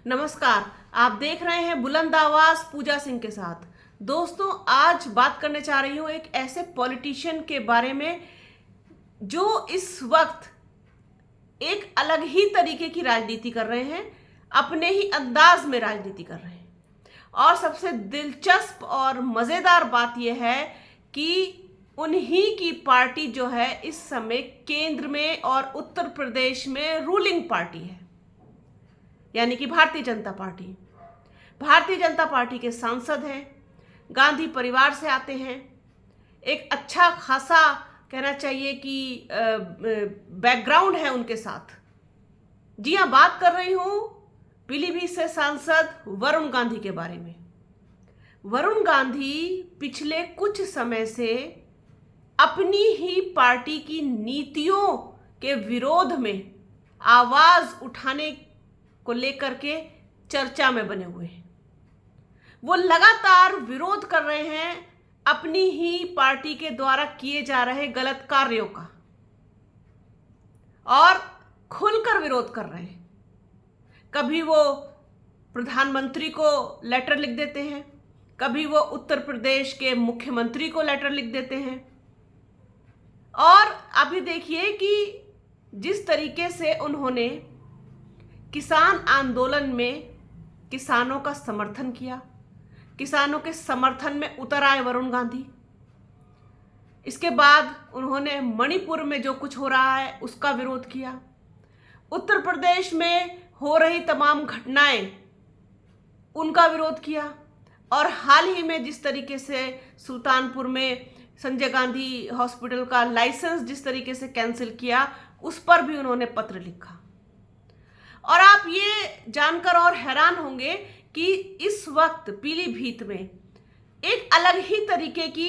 नमस्कार। आप देख रहे हैं बुलंद आवाज पूजा सिंह के साथ। दोस्तों, आज बात करने चाह रही हूँ एक ऐसे पॉलिटिशियन के बारे में जो इस वक्त एक अलग ही तरीके की राजनीति कर रहे हैं, अपने ही अंदाज में राजनीति कर रहे हैं। और सबसे दिलचस्प और मज़ेदार बात यह है कि उन्हीं की पार्टी जो है इस समय केंद्र में और उत्तर प्रदेश में रूलिंग पार्टी है, यानी कि भारतीय जनता पार्टी। भारतीय जनता पार्टी के सांसद हैं, गांधी परिवार से आते हैं, एक अच्छा खासा कहना चाहिए कि बैकग्राउंड है उनके साथ। जी हाँ, बात कर रही हूँ पीलीभीत से सांसद वरुण गांधी के बारे में। वरुण गांधी पिछले कुछ समय से अपनी ही पार्टी की नीतियों के विरोध में आवाज उठाने को लेकर के चर्चा में बने हुए हैं। वो लगातार विरोध कर रहे हैं अपनी ही पार्टी के द्वारा किए जा रहे गलत कार्यों का, और खुलकर विरोध कर रहे हैं। कभी वो प्रधानमंत्री को लेटर लिख देते हैं, कभी वो उत्तर प्रदेश के मुख्यमंत्री को लेटर लिख देते हैं। और अभी देखिए कि जिस तरीके से उन्होंने किसान आंदोलन में किसानों का समर्थन किया, किसानों के समर्थन में उतर आए वरुण गांधी। इसके बाद उन्होंने मणिपुर में जो कुछ हो रहा है उसका विरोध किया, उत्तर प्रदेश में हो रही तमाम घटनाएं उनका विरोध किया, और हाल ही में जिस तरीके से सुल्तानपुर में संजय गांधी हॉस्पिटल का लाइसेंस जिस तरीके से कैंसिल किया, उस पर भी उन्होंने पत्र लिखा। और आप ये जानकर और हैरान होंगे कि इस वक्त पीलीभीत में एक अलग ही तरीके की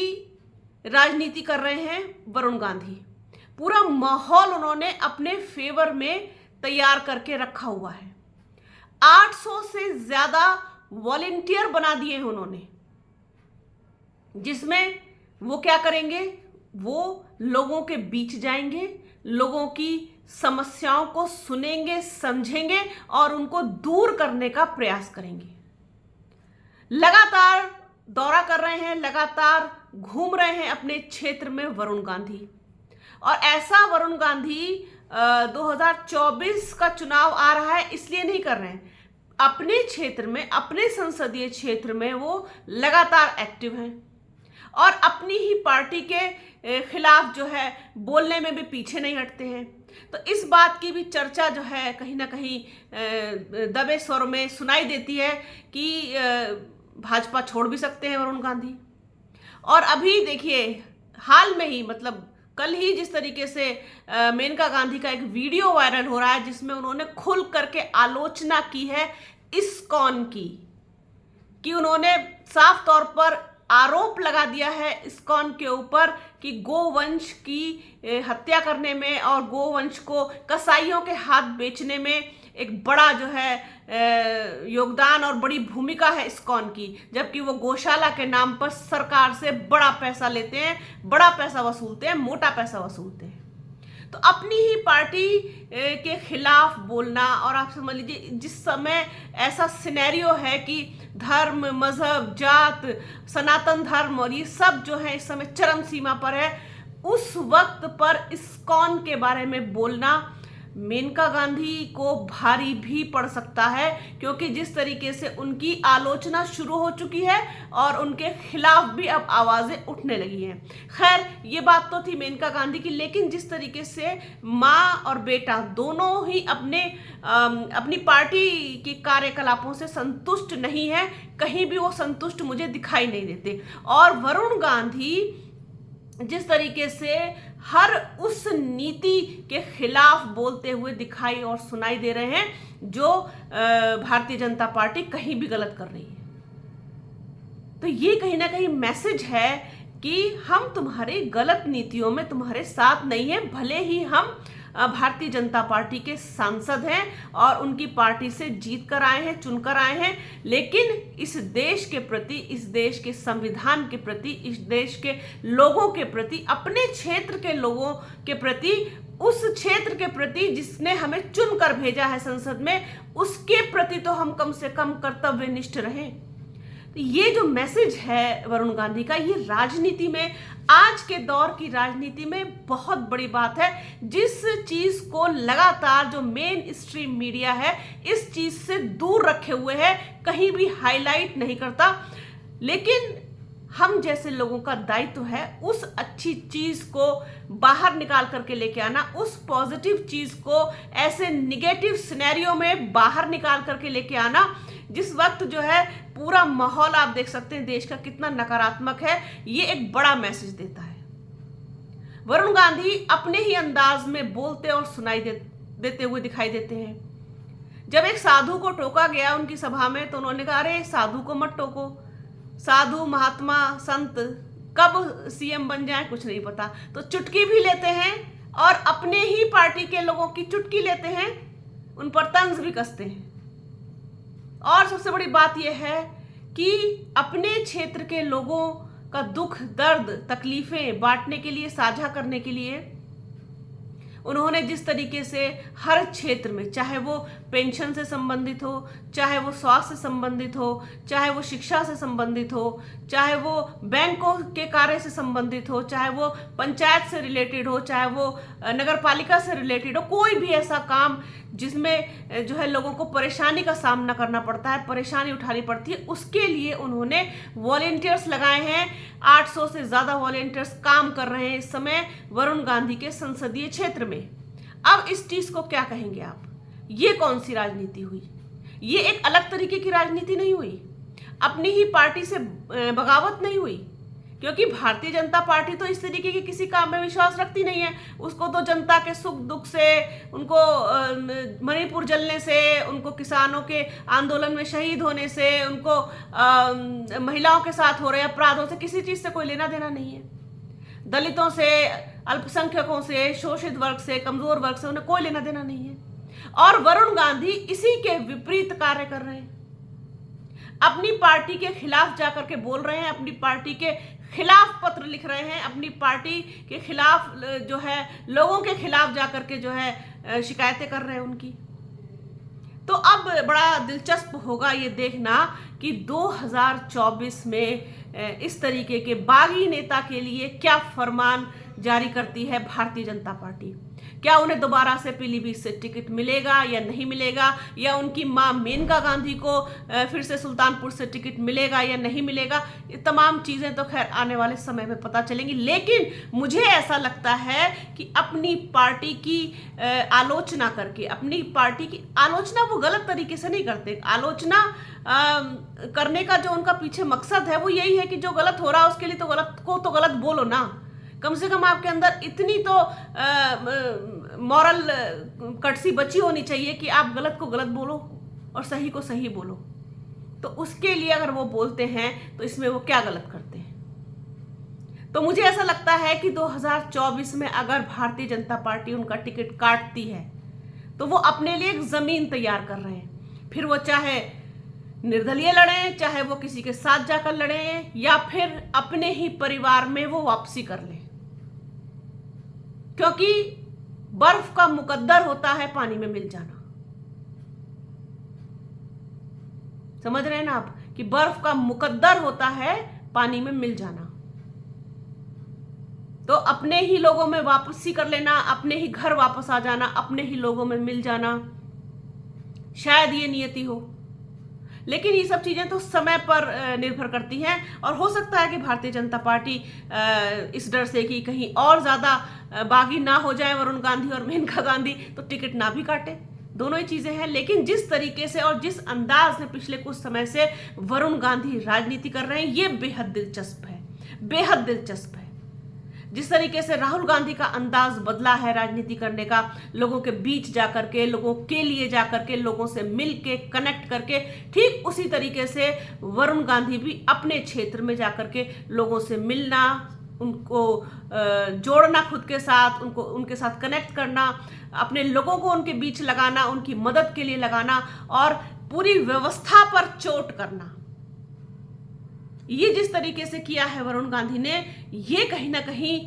राजनीति कर रहे हैं वरुण गांधी। पूरा माहौल उन्होंने अपने फेवर में तैयार करके रखा हुआ है। 800 से ज्यादा वॉलेंटियर बना दिए हैं उन्होंने, जिसमें वो क्या करेंगे, वो लोगों के बीच जाएंगे, लोगों की समस्याओं को सुनेंगे, समझेंगे और उनको दूर करने का प्रयास करेंगे। लगातार दौरा कर रहे हैं, लगातार घूम रहे हैं अपने क्षेत्र में वरुण गांधी। और ऐसा वरुण गांधी 2024 का चुनाव आ रहा है इसलिए नहीं कर रहे हैं, अपने क्षेत्र में, अपने संसदीय क्षेत्र में वो लगातार एक्टिव हैं और अपनी ही पार्टी के खिलाफ जो है बोलने में भी पीछे नहीं हटते हैं। तो इस बात की भी चर्चा जो है कहीं ना कहीं दबे स्वर में सुनाई देती है कि भाजपा छोड़ भी सकते हैं वरुण गांधी। और अभी देखिए हाल में ही, मतलब कल ही, जिस तरीके से मेनका गांधी का एक वीडियो वायरल हो रहा है जिसमें उन्होंने खुल करके आलोचना की है इस्कॉन की, कि उन्होंने साफ तौर पर आरोप लगा दिया है इस्कॉन के ऊपर कि गोवंश की हत्या करने में और गोवंश को कसाईयों के हाथ बेचने में एक बड़ा जो है योगदान और बड़ी भूमिका है इस्कॉन की, जबकि वो गौशाला के नाम पर सरकार से बड़ा पैसा लेते हैं, बड़ा पैसा वसूलते हैं, मोटा पैसा वसूलते हैं। तो अपनी ही पार्टी के खिलाफ बोलना, और आप समझ लीजिए जिस समय ऐसा सिनेरियो है कि धर्म, मजहब, जात, सनातन धर्म और ये सब जो है इस समय चरम सीमा पर है, उस वक्त पर इस्कॉन के बारे में बोलना मेनका गांधी को भारी भी पड़ सकता है, क्योंकि जिस तरीके से उनकी आलोचना शुरू हो चुकी है और उनके खिलाफ भी अब आवाजें उठने लगी हैं। खैर, ये बात तो थी मेनका गांधी की, लेकिन जिस तरीके से माँ और बेटा दोनों ही अपनी पार्टी के कार्यकलापों से संतुष्ट नहीं है, कहीं भी वो संतुष्ट मुझे दिखाई नहीं देते। और वरुण गांधी जिस तरीके से हर उस नीति के खिलाफ बोलते हुए दिखाई और सुनाई दे रहे हैं जो भारतीय जनता पार्टी कहीं भी गलत कर रही है। तो ये कहीं ना कहीं मैसेज है कि हम तुम्हारी गलत नीतियों में तुम्हारे साथ नहीं है, भले ही हम भारतीय जनता पार्टी के सांसद हैं और उनकी पार्टी से जीत कर आए हैं, चुनकर आए हैं, लेकिन इस देश के प्रति, इस देश के संविधान के प्रति, इस देश के लोगों के प्रति, अपने क्षेत्र के लोगों के प्रति, उस क्षेत्र के प्रति जिसने हमें चुनकर भेजा है संसद में, उसके प्रति तो हम कम से कम कर्तव्यनिष्ठ रहें। तो ये जो मैसेज है वरुण गांधी का, ये राजनीति में, आज के दौर की राजनीति में बहुत बड़ी बात है। जिस चीज को लगातार जो मेन स्ट्रीम मीडिया है इस चीज से दूर रखे हुए है, कहीं भी हाईलाइट नहीं करता, लेकिन हम जैसे लोगों का दायित्व है उस अच्छी चीज को बाहर निकाल करके लेके आना, उस पॉजिटिव चीज को ऐसे निगेटिव सिनेरियो में बाहर निकाल करके लेके आना। जिस वक्त जो है पूरा माहौल आप देख सकते हैं देश का कितना नकारात्मक है, ये एक बड़ा मैसेज देता है। वरुण गांधी अपने ही अंदाज में बोलते और सुनाई देते हुए दिखाई देते हैं। जब एक साधु को टोका गया उनकी सभा में, तो उन्होंने कहा, अरे साधु को मत टोको, साधु महात्मा संत कब सीएम बन जाए कुछ नहीं पता। तो चुटकी भी लेते हैं और अपने ही पार्टी के लोगों की चुटकी लेते हैं, उन पर तंज भी कसते हैं। और सबसे बड़ी बात यह है कि अपने क्षेत्र के लोगों का दुख, दर्द, तकलीफें बांटने के लिए, साझा करने के लिए उन्होंने जिस तरीके से हर क्षेत्र में, चाहे वो पेंशन से संबंधित हो, चाहे वो स्वास्थ्य से संबंधित हो, चाहे वो शिक्षा से संबंधित हो, चाहे वो बैंकों के कार्य से संबंधित हो, चाहे वो पंचायत से रिलेटेड हो, चाहे वो नगर पालिका से रिलेटेड हो, कोई भी ऐसा काम जिसमें जो है लोगों को परेशानी का सामना करना पड़ता है, परेशानी उठानी पड़ती है, उसके लिए उन्होंने वॉलेंटियर्स लगाए हैं। 800 से ज़्यादा वॉलेंटियर्स काम कर रहे हैं इस समय वरुण गांधी के संसदीय क्षेत्र में। अब इस चीज़ को क्या कहेंगे आप? ये कौन सी राजनीति हुई? ये एक अलग तरीके की राजनीति नहीं हुई, अपनी ही पार्टी से बगावत नहीं हुई, क्योंकि भारतीय जनता पार्टी तो इस तरीके के किसी काम में विश्वास रखती नहीं है। उसको तो जनता के सुख दुख से, उनको मणिपुर जलने से, उनको किसानों के आंदोलन में शहीद होने से, उनको महिलाओं के साथ हो रहे अपराधों से, किसी चीज़ से कोई लेना देना नहीं है। दलितों से, अल्पसंख्यकों से, शोषित वर्ग से, कमजोर वर्ग से उन्हें कोई लेना देना नहीं है। और वरुण गांधी इसी के विपरीत कार्य कर रहे हैं, अपनी पार्टी के खिलाफ जाकर के बोल रहे हैं, अपनी पार्टी के खिलाफ पत्र लिख रहे हैं, अपनी पार्टी के खिलाफ जो है लोगों के खिलाफ जाकर के जो है शिकायतें कर रहे हैं उनकी। तो अब बड़ा दिलचस्प होगा ये देखना कि 2024 में इस तरीके के बागी नेता के लिए क्या फरमान जारी करती है भारतीय जनता पार्टी। क्या उन्हें दोबारा से पीलीभीत से टिकट मिलेगा या नहीं मिलेगा, या उनकी मां मेनका गांधी को फिर से सुल्तानपुर से टिकट मिलेगा या नहीं मिलेगा, ये तमाम चीज़ें तो खैर आने वाले समय में पता चलेंगी। लेकिन मुझे ऐसा लगता है कि अपनी पार्टी की आलोचना करके, अपनी पार्टी की आलोचना वो गलत तरीके से नहीं करते। आलोचना करने का जो उनका पीछे मकसद है वो यही है कि जो गलत हो रहा है उसके लिए तो गलत को तो गलत बोलो ना, कम से कम आपके अंदर इतनी तो मॉरल कटसी बची होनी चाहिए कि आप गलत को गलत बोलो और सही को सही बोलो। तो उसके लिए अगर वो बोलते हैं तो इसमें वो क्या गलत करते हैं? तो मुझे ऐसा लगता है कि 2024 में अगर भारतीय जनता पार्टी उनका टिकट काटती है तो वो अपने लिए एक जमीन तैयार कर रहे हैं। फिर वो चाहे निर्दलीय लड़ें, चाहे वो किसी के साथ जाकर लड़ें, या फिर अपने ही परिवार में वो वापसी कर लें, क्योंकि बर्फ का मुकद्दर होता है पानी में मिल जाना। समझ रहे हैं ना आप कि बर्फ का मुकद्दर होता है पानी में मिल जाना। तो अपने ही लोगों में वापसी कर लेना, अपने ही घर वापस आ जाना, अपने ही लोगों में मिल जाना, शायद ये नियति हो। लेकिन ये सब चीज़ें तो समय पर निर्भर करती हैं, और हो सकता है कि भारतीय जनता पार्टी इस डर से कि कहीं और ज़्यादा बागी ना हो जाए वरुण गांधी और मेनका गांधी, तो टिकट ना भी काटे। दोनों ही चीज़ें हैं। लेकिन जिस तरीके से और जिस अंदाज में पिछले कुछ समय से वरुण गांधी राजनीति कर रहे हैं, ये बेहद दिलचस्प है, बेहद दिलचस्प है। जिस तरीके से राहुल गांधी का अंदाज बदला है राजनीति करने का, लोगों के बीच जाकर के, लोगों के लिए जाकर के, लोगों से मिल के, कनेक्ट करके, ठीक उसी तरीके से वरुण गांधी भी अपने क्षेत्र में जाकर के लोगों से मिलना, उनको जोड़ना खुद के साथ, उनको उनके साथ कनेक्ट करना, अपने लोगों को उनके बीच लगाना, उनकी मदद के लिए लगाना और पूरी व्यवस्था पर चोट करना, ये जिस तरीके से किया है वरुण गांधी ने, ये कहीं ना कहीं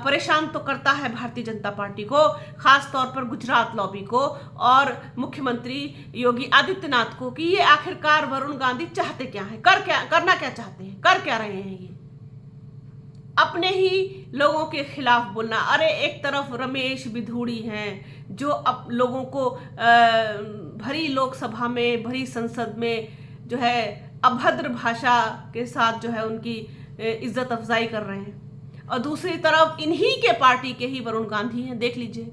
परेशान तो करता है भारतीय जनता पार्टी को, खास तौर पर गुजरात लॉबी को और मुख्यमंत्री योगी आदित्यनाथ को, कि ये आखिरकार वरुण गांधी चाहते क्या है, करना क्या चाहते हैं, कर क्या रहे हैं। ये अपने ही लोगों के खिलाफ बोलना। अरे एक तरफ रमेश बिधूड़ी हैं जो अब लोगों को भरी लोकसभा में, भरी संसद में जो है अभद्र भाषा के साथ जो है उनकी इज्जत अफजाई कर रहे हैं, और दूसरी तरफ इन्हीं के पार्टी के ही वरुण गांधी हैं। देख लीजिए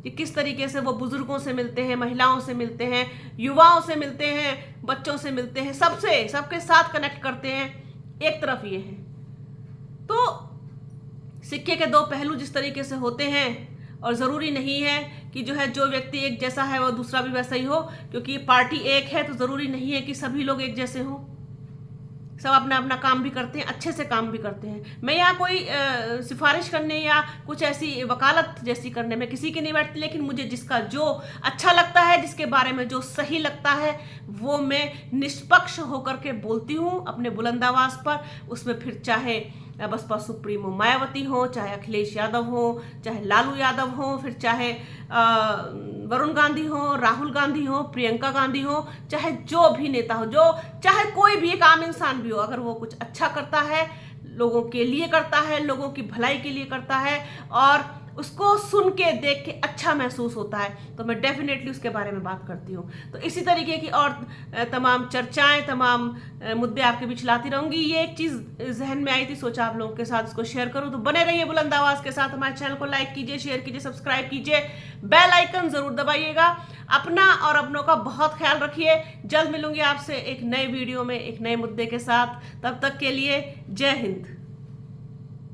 कि किस तरीके से वो बुजुर्गों से मिलते हैं, महिलाओं से मिलते हैं, युवाओं से मिलते हैं, बच्चों से मिलते हैं, सबके साथ कनेक्ट करते हैं। एक तरफ ये है। तो सिक्के के दो पहलू जिस तरीके से होते हैं, और ज़रूरी नहीं है कि जो है जो व्यक्ति एक जैसा है वो दूसरा भी वैसा ही हो, क्योंकि पार्टी एक है तो ज़रूरी नहीं है कि सभी लोग एक जैसे हों। सब अपना अपना काम भी करते हैं, अच्छे से काम भी करते हैं। मैं यहाँ कोई सिफारिश करने या कुछ ऐसी वकालत जैसी करने में किसी की नहीं बैठती, लेकिन मुझे जिसका जो अच्छा लगता है, जिसके बारे में जो सही लगता है, वो मैं निष्पक्ष होकर के बोलती हूँ अपने बुलंद आवाज़ पर। उसमें फिर चाहे बसपा सुप्रीमो मायावती हो, चाहे अखिलेश यादव हो, चाहे लालू यादव हो, फिर चाहे वरुण गांधी हो, राहुल गांधी हो, प्रियंका गांधी हो, चाहे जो भी नेता हो, जो चाहे कोई भी एक आम इंसान भी हो, अगर वो कुछ अच्छा करता है, लोगों के लिए करता है, लोगों की भलाई के लिए करता है और उसको सुन के देख के अच्छा महसूस होता है, तो मैं डेफिनेटली उसके बारे में बात करती हूँ। तो इसी तरीके की और तमाम चर्चाएं, तमाम मुद्दे आपके बीच लाती रहूंगी। ये एक चीज़ जहन में आई थी, सोचा आप लोगों के साथ इसको शेयर करूँ। तो बने रहिए बुलंद आवाज़ के साथ। हमारे चैनल को लाइक कीजिए, शेयर कीजिए, सब्सक्राइब कीजिए, बेल आइकन ज़रूर दबाइएगा। अपना और अपनों का बहुत ख्याल रखिए। जल्द मिलूंगी आपसे एक नए वीडियो में, एक नए मुद्दे के साथ। तब तक के लिए जय हिंद।